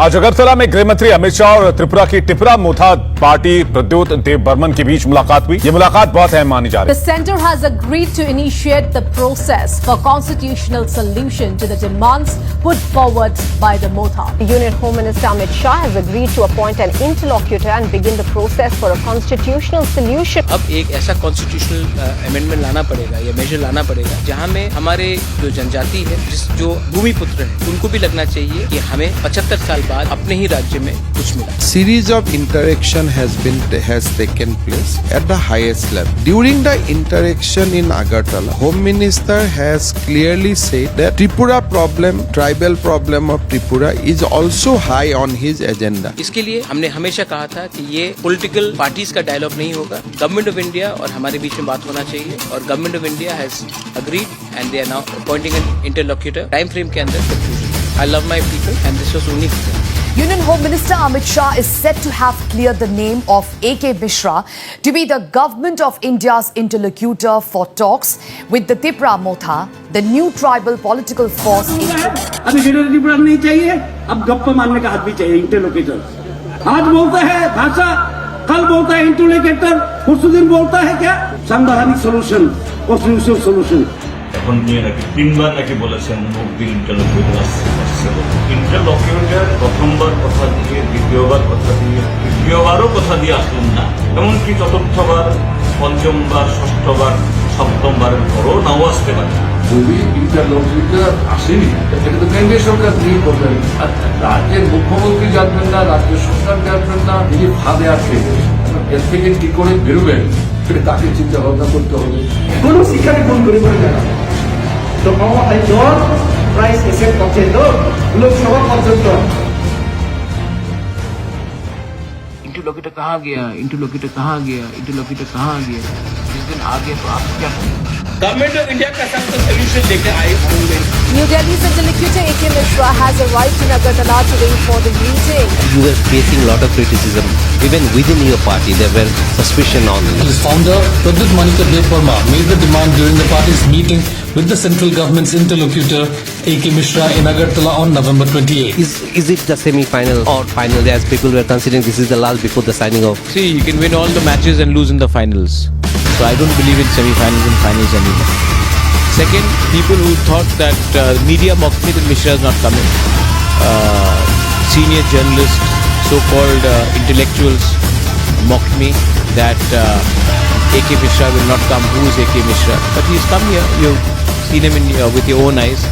आज अगरतला में गृह मंत्री अमित शाह और त्रिपुरा की टिपरा मोथा पार्टी प्रद्योत देव बर्मन के बीच मुलाकात हुई। ये मुलाकात बहुत अहम मानी जा रही है। The center has agreed to initiate the process for constitutional solution to the demands put forward by the Motha. Union Home Minister Amit Shah has agreed to appoint an interlocutor and begin the process for a constitutional solution. अब एक ऐसा constitutional amendment लाना पड़ेगा या major लाना पड़ेगा जहां में हमारे जो जनजाति है, जो भूमिपुत्र है, उनको भी लगना चाहिए कि हमें 75 साल बाद अपने ही राज्य में कुछ मिला। Series of interaction has taken place at the highest level. During the interaction in Agartala, Home Minister has clearly said that Tripura problem, tribal problem of Tripura is also high on his agenda. इसके लिए हमने हमेशा कहा था कि ये political parties का dialogue नहीं होगा, गवर्नमेंट ऑफ इंडिया और हमारे बीच में बात होना चाहिए और government of India has agreed and they are now appointing an interlocutor time frame के अंदर conclusion. I love my people and this was only for them. Union Home Minister Amit Shah is said to have cleared the name of A.K. Mishra to be the Government of India's interlocutor for talks with the Tipra Motha, the new tribal political force in अभी Tipra नहीं चाहिए, अब गप्पा मारने का आदमी चाहिए, interlocutor. आज बोलता है भाषा, कल बोलता है इंटरलोक्यूटर, परसों दिन बोलता है क्या संवैधानिक सॉल्यूशन, कॉन्स्टिट्यूशनल सॉल्यूशन। এখন নিয়ে নাকি তিনবার নাকি বলেছেন মুখদিন ইন্টারলকিউটর আসছে। ইন্টারলকিউটর প্রথমবার কথা দিয়ে, দ্বিতীয়বার কথা দিয়ে, তৃতীয়বারও কথা দিয়ে আসলেন না, এমনকি চতুর্থবার, পঞ্চমবার, ষষ্ঠবার, সপ্তমবারের পরও নাও আসতে পারে। যদি ইন্টারলকিউটর আসেনি এটা তো কেন্দ্রীয় সরকার নিয়ে করবেন, রাজ্যের মুখ্যমন্ত্রী জানবেন না, রাজ্য সরকার জানবেন না, তিনি ফাঁদে আটকে এর থেকে কি করে বেরোবেন সেটা তাকে চিন্তা ভাবনা করতে হবে। কোনো শিক্ষাকে ফোন করে বলে জানা तो प्राइस ऐसे पहुंचे तो लोकसभा पहुंचते इंटरलोक्यूटर कहाँ गया, इंटरलोक्यूटर कहाँ गया, इंटरलोक्यूटर कहाँ गया, जिस दिन आ गया तो आप क्या गवर्नमेंट ऑफ इंडिया का साथ सोल्यूशन लेकर आए होंगे। New Delhi's interlocutor A.K. Mishra has arrived in Agartala today for the meeting. You were facing a lot of criticism. Even within your party, there were suspicion on you. His founder, Pradut Manika Devarma, made the demand during the party's meeting with the central government's interlocutor A.K. Mishra in Agartala on November 28. Is it the semi-final or final as people were considering this is the last before the signing off? See, you can win all the matches and lose in the finals. So I don't believe in semi-finals and finals anymore. Second, people who thought that media mocked me that Mishra is not coming. Senior journalists, so-called intellectuals mocked me that A.K. Mishra will not come. Who is A.K. Mishra? But he's come here. You've seen him with your own eyes.